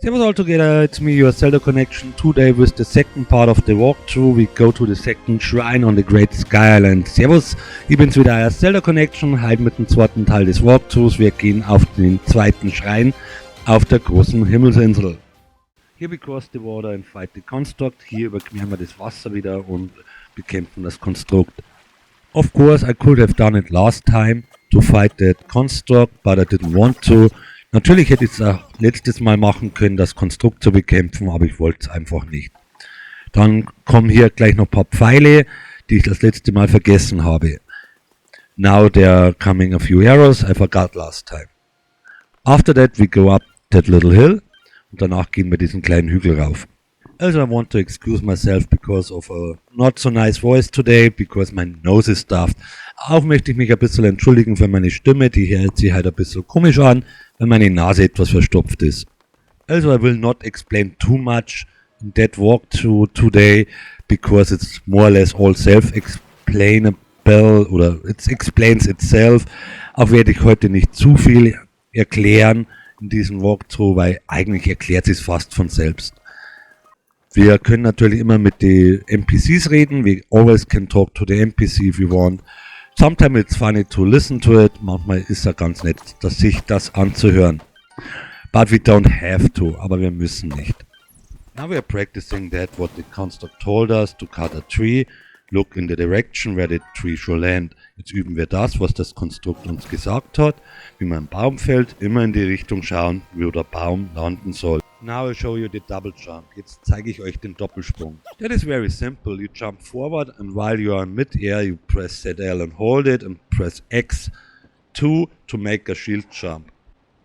Servus all together, it's me, your Zelda Connection. Today with the second part of the walkthrough, we go to the second shrine on the Great Sky Island. Servus, ich bin's wieder, euer Zelda Connection, heute mit dem zweiten Teil des Walkthroughs. Wir gehen auf den zweiten Schrein auf der großen Himmelsinsel. Here we cross the water and fight the construct. Hier überqueren wir das Wasser wieder und bekämpfen das Konstrukt. Of course, I could have done it last time to fight that construct, but I didn't want to. Natürlich hätte ich es auch letztes Mal machen können, das Konstrukt zu bekämpfen, aber ich wollte es einfach nicht. Dann kommen hier gleich noch ein paar Pfeile, die ich das letzte Mal vergessen habe. Now there are coming a few arrows I forgot last time. After that we go up that little hill und danach gehen wir diesen kleinen Hügel rauf. Also I want to excuse myself because of a not so nice voice today, because my nose is stuffed. Auch möchte ich mich ein bisschen entschuldigen für meine Stimme, die hört sich halt ein bisschen komisch an, weil meine Nase etwas verstopft ist. Also I will not explain too much in that walkthrough today, because it's more or less all self-explainable oder it explains itself. Auch werde ich heute nicht zu viel erklären in diesem Walkthrough, weil eigentlich erklärt es fast von selbst. Wir können natürlich immer mit den NPCs reden. We always can talk to the NPC if we want. Sometimes it's funny to listen to it. Manchmal ist es ganz nett, sich das anzuhören. But we don't have to. Aber wir müssen nicht. Now we are practicing that what the construct told us to cut a tree. Look in the direction where the tree should land. Jetzt üben wir das, was das Konstrukt uns gesagt hat. Wie man einen Baum fällt, immer in die Richtung schauen, wo der Baum landen soll. Now I'll show you the double jump. Jetzt zeige ich euch den Doppelsprung. That is very simple. You jump forward and while you are in mid-air, you press ZL and hold it and press X2 to make a shield jump.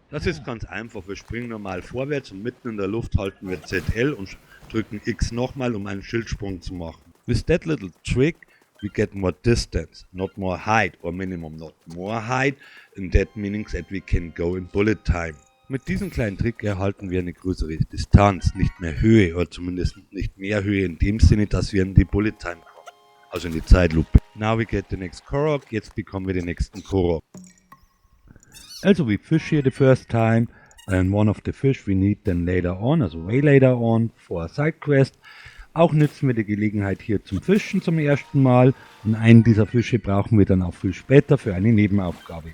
Das ist ganz einfach. Wir springen normal vorwärts und mitten in der Luft halten wir ZL und drücken X nochmal, um einen Schildsprung zu machen. With that little trick, we get more distance, not more height, or minimum not more height, and that means that we can go in bullet time. Mit diesem kleinen Trick erhalten wir eine größere Distanz, nicht mehr Höhe, oder zumindest nicht mehr Höhe in dem Sinne, dass wir in die Bullet Time kommen, also in die Zeitlupe. Now we get the next Korok, jetzt bekommen wir den nächsten Korok. Also we fish here the first time, and one of the fish we need then later on, also way later on, for a side quest. Auch nützen wir die Gelegenheit hier zum Fischen zum ersten Mal, und einen dieser Fische brauchen wir dann auch viel später für eine Nebenaufgabe.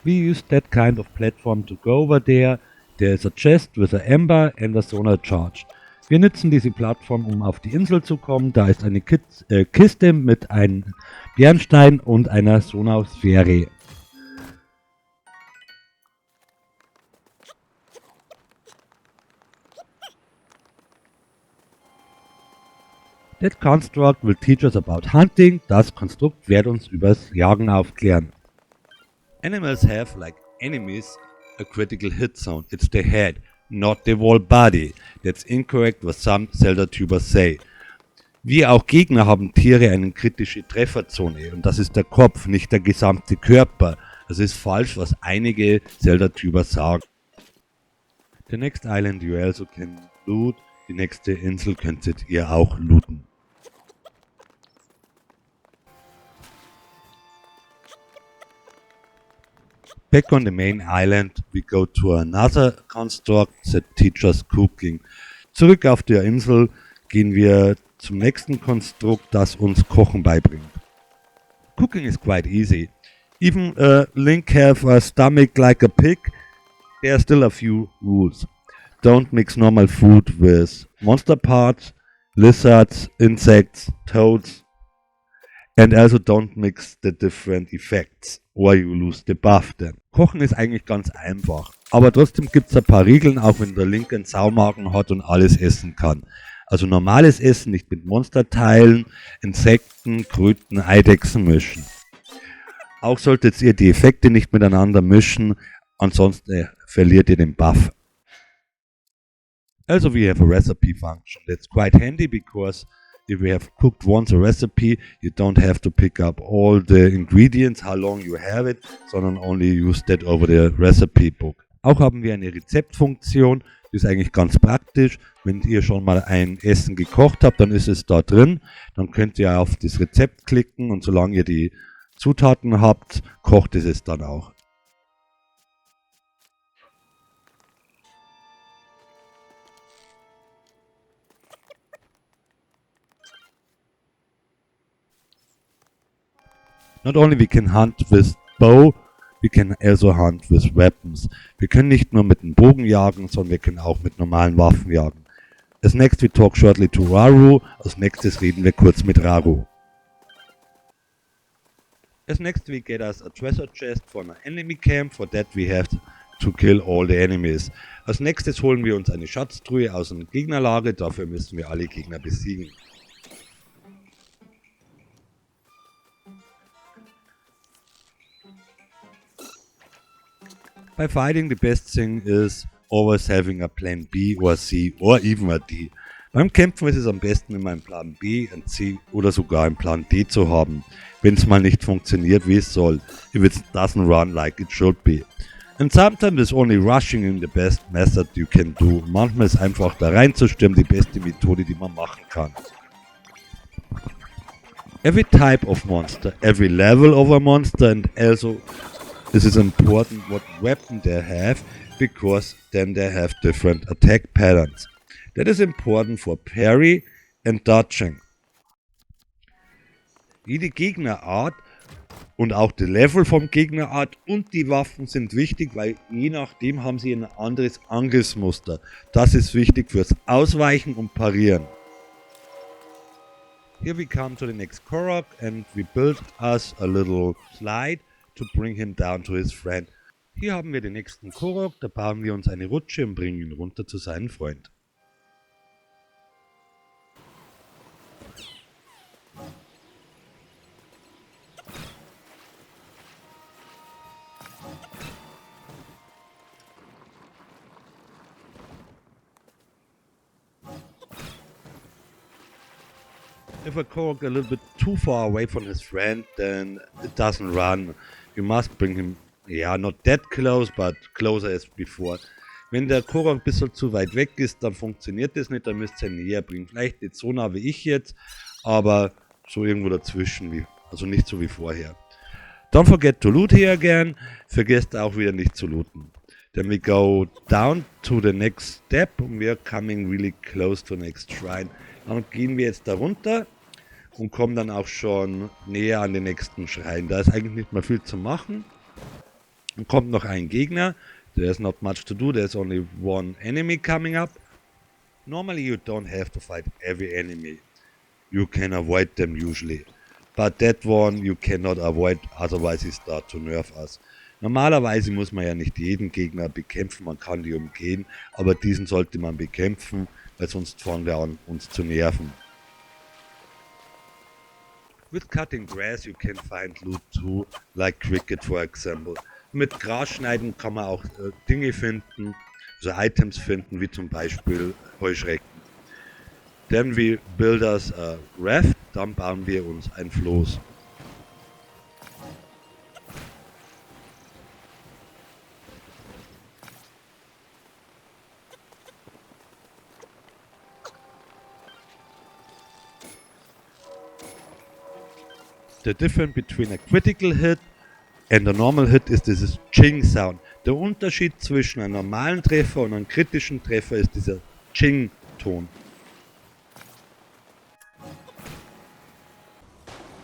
We use that kind of platform to go over there. There is a chest with a ember and a sonar charge. Wir nutzen diese Plattform, um auf die Insel zu kommen. Da ist eine Kiste mit einem Bernstein und einer Sonarsphäre. That construct will teach us about hunting. Das Konstrukt wird uns übers Jagen aufklären. Animals have, like enemies, a critical hit zone. It's the head, not the whole body. That's incorrect, what some Zelda-Tubers say. Wie auch Gegner haben Tiere eine kritische Trefferzone und das ist der Kopf, nicht der gesamte Körper. Das ist falsch, was einige Zelda-Tubers sagen. The next island you also can loot. Die nächste Insel könntet ihr auch looten. Back on the main island, we go to another construct that teaches cooking. Zurück auf der Insel gehen wir zum nächsten Konstrukt, das uns Kochen beibringt. Cooking is quite easy. Even Link have a stomach like a pig, there are still a few rules. Don't mix normal food with monster parts, lizards, insects, toads, and also don't mix the different effects or you lose the buff then. Kochen ist eigentlich ganz einfach, aber trotzdem gibt es ein paar Regeln, auch wenn der Link einen Saumagen hat und alles essen kann. Also normales Essen, nicht mit Monsterteilen, Insekten, Kröten, Eidechsen mischen. Auch solltet ihr die Effekte nicht miteinander mischen, ansonsten verliert ihr den Buff. Also we have a recipe function. That's quite handy because if you have cooked once a recipe, you don't have to pick up all the ingredients, how long you have it, sondern only use that over the recipe book. Auch haben wir eine Rezeptfunktion, die ist eigentlich ganz praktisch. Wenn ihr schon mal ein Essen gekocht habt, dann ist es da drin. Dann könnt ihr auf das Rezept klicken und solange ihr die Zutaten habt, kocht es dann auch. Not only we can hunt with bow, we can also hunt with weapons. Wir können nicht nur mit dem Bogen jagen, sondern wir können auch mit normalen Waffen jagen. As next we talk shortly to Raru, als nächstes reden wir kurz mit Raru. As next we get us a treasure chest from an enemy camp, for that we have to kill all the enemies. Als nächstes holen wir uns eine Schatztruhe aus einem Gegnerlager, dafür müssen wir alle Gegner besiegen. By fighting, the best thing is always having a plan B or C or even a D. Beim Kämpfen ist es am besten, immer einen Plan B, einen C oder sogar einen Plan D zu haben, wenn es mal nicht funktioniert, wie es soll, if it doesn't run like it should be. And sometimes it's only rushing in the best method you can do. Manchmal ist einfach da reinzustürmen die beste Methode, die man machen kann. Every type of monster, every level of a monster, and also this is important what weapon they have, because then they have different attack patterns. That is important for parry and dodging. Jede Gegnerart und auch die Level vom Gegnerart und die Waffen sind wichtig, weil je nachdem haben sie ein anderes Angriffsmuster. Das ist wichtig fürs Ausweichen und Parieren. Here we come to the next Korok and we build us a little slide to bring him down to his friend. Hier haben wir den nächsten Korok, da bauen wir uns eine Rutsche und bringen ihn runter zu seinem Freund. If a Korok a little bit too far away from his friend, then it doesn't run. You must bring him, not that close, but closer as before. Wenn der Korok ein bisschen zu weit weg ist, dann funktioniert das nicht, dann müsst ihr ihn näher bringen. Vielleicht nicht so nah wie ich jetzt, aber so irgendwo dazwischen, also nicht so wie vorher. Don't forget to loot here again. Vergesst auch wieder nicht zu looten. Then we go down to the next step and we are coming really close to the next shrine. Dann gehen wir jetzt da runter und kommen dann auch schon näher an den nächsten Schrein. Da ist eigentlich nicht mehr viel zu machen. Dann kommt noch ein Gegner. There's not much to do, there's only one enemy coming up. Normally you don't have to fight every enemy. You can avoid them usually. But that one you cannot avoid, otherwise he start to nerf us. Normalerweise muss man ja nicht jeden Gegner bekämpfen, man kann die umgehen, aber diesen sollte man bekämpfen, weil sonst fangen wir an, uns zu nerven. With cutting grass you can find loot too, like cricket for example. Mit Gras schneiden kann man auch Dinge finden, also Items finden, wie zum Beispiel Heuschrecken. Then we build us a raft, dann bauen wir uns ein Floß. The difference between a critical hit and a normal hit is this Ching sound. Der Unterschied zwischen einem normalen Treffer und einem kritischen Treffer ist dieser Ching-Ton.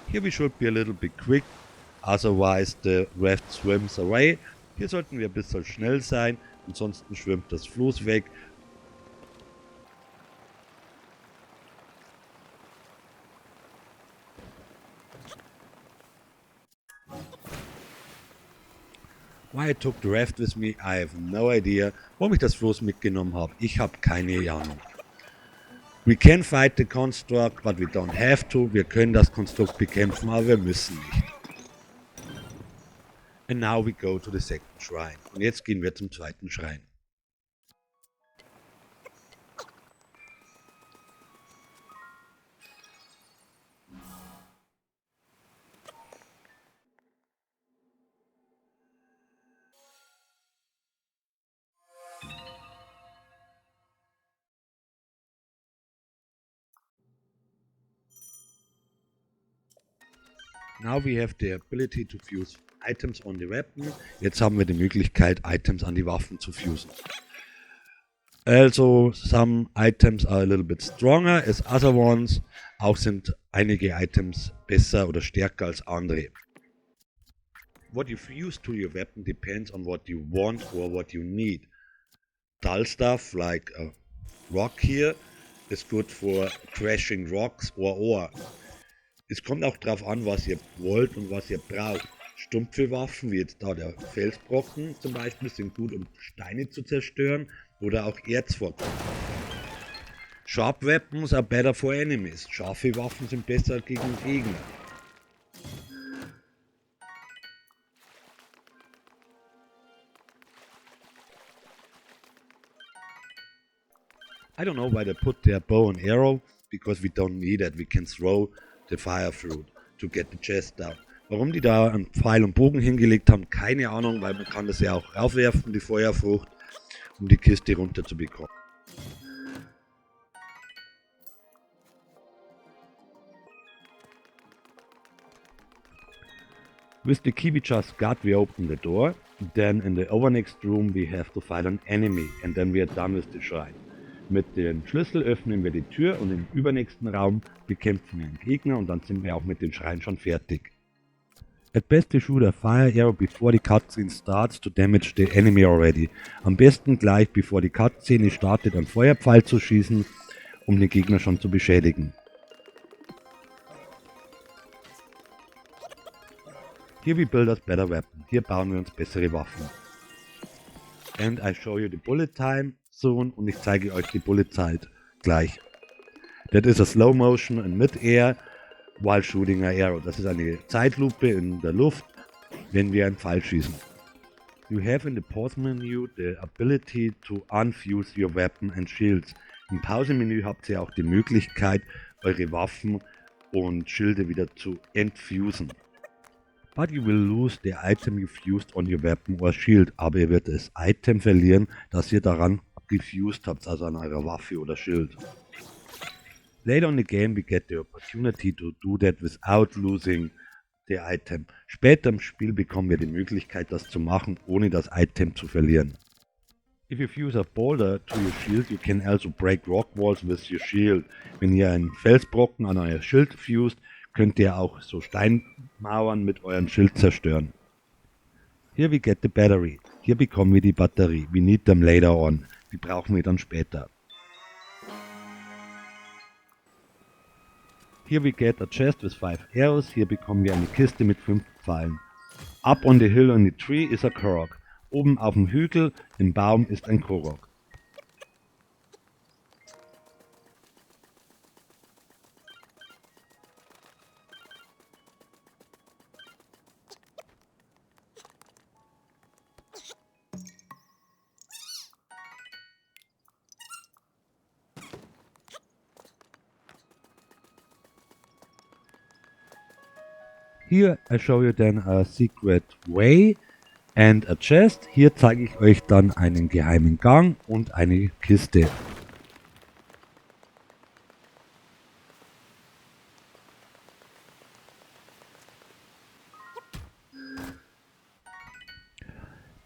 Here we should be a little bit quick, otherwise the raft swims away. Hier sollten wir ein bisschen schnell sein, ansonsten schwimmt das Floß weg. Why I took the raft with me, I have no idea. Warum ich das Floß mitgenommen habe, ich habe keine Ahnung. We can fight the construct, but we don't have to. Wir können das Konstrukt bekämpfen, aber wir müssen nicht. And now we go to the second shrine. Und jetzt gehen wir zum zweiten Schrein. Now we have the ability to fuse items on the weapon. Jetzt haben wir die Möglichkeit, Items an die Waffen zu fusen. Also, some items are a little bit stronger as other ones. Auch sind einige Items besser oder stärker als andere. What you fuse to your weapon depends on what you want or what you need. Dull stuff like a rock here is good for crashing rocks or ore. Es kommt auch darauf an, was ihr wollt und was ihr braucht. Stumpfe Waffen, wie jetzt da der Felsbrocken zum Beispiel, sind gut, um Steine zu zerstören oder auch Erzvorkommen. Sharp weapons are better for enemies. Scharfe Waffen sind besser gegen Gegner. I don't know why they put their bow and arrow, because we don't need it. We can throw the fire fruit to get the chest down. Warum die da einen Pfeil und Bogen hingelegt haben, keine Ahnung, weil man kann das ja auch raufwerfen, die Feuerfrucht, um die Kiste runter zu bekommen. With the key we just got, we open the door. Then in the overnext room we have to fight an enemy and then we are done with the shrine. Mit dem Schlüssel öffnen wir die Tür und im übernächsten Raum bekämpfen wir einen Gegner und dann sind wir auch mit dem Schrein schon fertig. At best you shoot a fire arrow before the cutscene starts to damage the enemy already. Am besten gleich bevor die Cutscene startet einen Feuerpfeil zu schießen, um den Gegner schon zu beschädigen. Here we build us better weapon. Hier bauen wir uns bessere Waffen. And I show you the bullet time soon und ich zeige euch die Bulletzeit gleich. That is a slow motion in mid-air while shooting a arrow. Das ist eine Zeitlupe in der Luft, wenn wir einen Pfeil schießen. You have in the pause menu the ability to unfuse your weapon and shields. Im Pause-Menü habt ihr auch die Möglichkeit, eure Waffen und Schilde wieder zu entfusen. But you will lose the item you fused on your weapon or shield. Aber ihr werdet das Item verlieren, das ihr daran gefused habt, also an eurer Waffe oder Schild. Later in the game we get the opportunity to do that without losing the item. Später im Spiel bekommen wir die Möglichkeit, das zu machen, ohne das Item zu verlieren. If you fuse a boulder to your shield, you can also break rock walls with your shield. Wenn ihr einen Felsbrocken an euer Schild fused, könnt ihr auch so Steinmauern mit eurem Schild zerstören. Here we get the battery. Hier bekommen wir die Batterie. We need them later on. Die brauchen wir dann später. Here we get a chest with 5 arrows. Hier bekommen wir eine Kiste mit 5 Pfeilen. Up on the hill on the tree is a Korok. Oben auf dem Hügel im Baum ist ein Korok. Here I show you then a secret way and a chest. Hier zeige ich euch dann einen geheimen Gang und eine Kiste.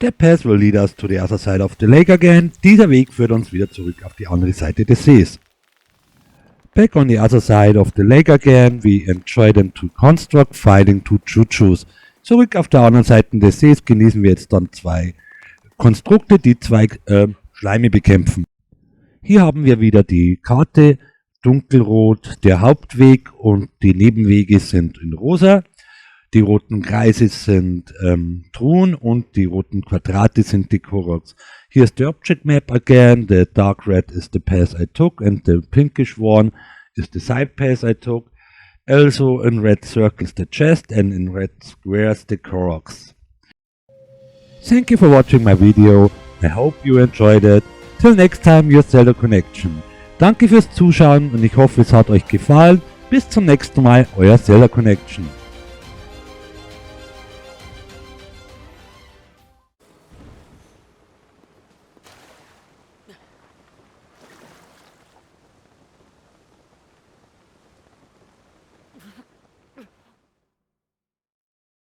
The path will lead us to the other side of the lake again. Dieser Weg führt uns wieder zurück auf die andere Seite des Sees. Back on the other side of the lake again, we enjoy them to construct, fighting two Chuchus. Zurück auf der anderen Seite des Sees genießen wir jetzt dann 2 Konstrukte, die 2 Schleime bekämpfen. Hier haben wir wieder die Karte, dunkelrot der Hauptweg und die Nebenwege sind in rosa. Die roten Kreise sind Truhen und die roten Quadrate sind die Koroks. Here's the object map again. The dark red is the path I took and the pinkish one is the side path I took. Also in red circles the chest and in red squares the Koroks. Thank you for watching my video. I hope you enjoyed it. Till next time, your Zelda Connection. Danke fürs Zuschauen und ich hoffe es hat euch gefallen. Bis zum nächsten Mal, euer Zelda Connection.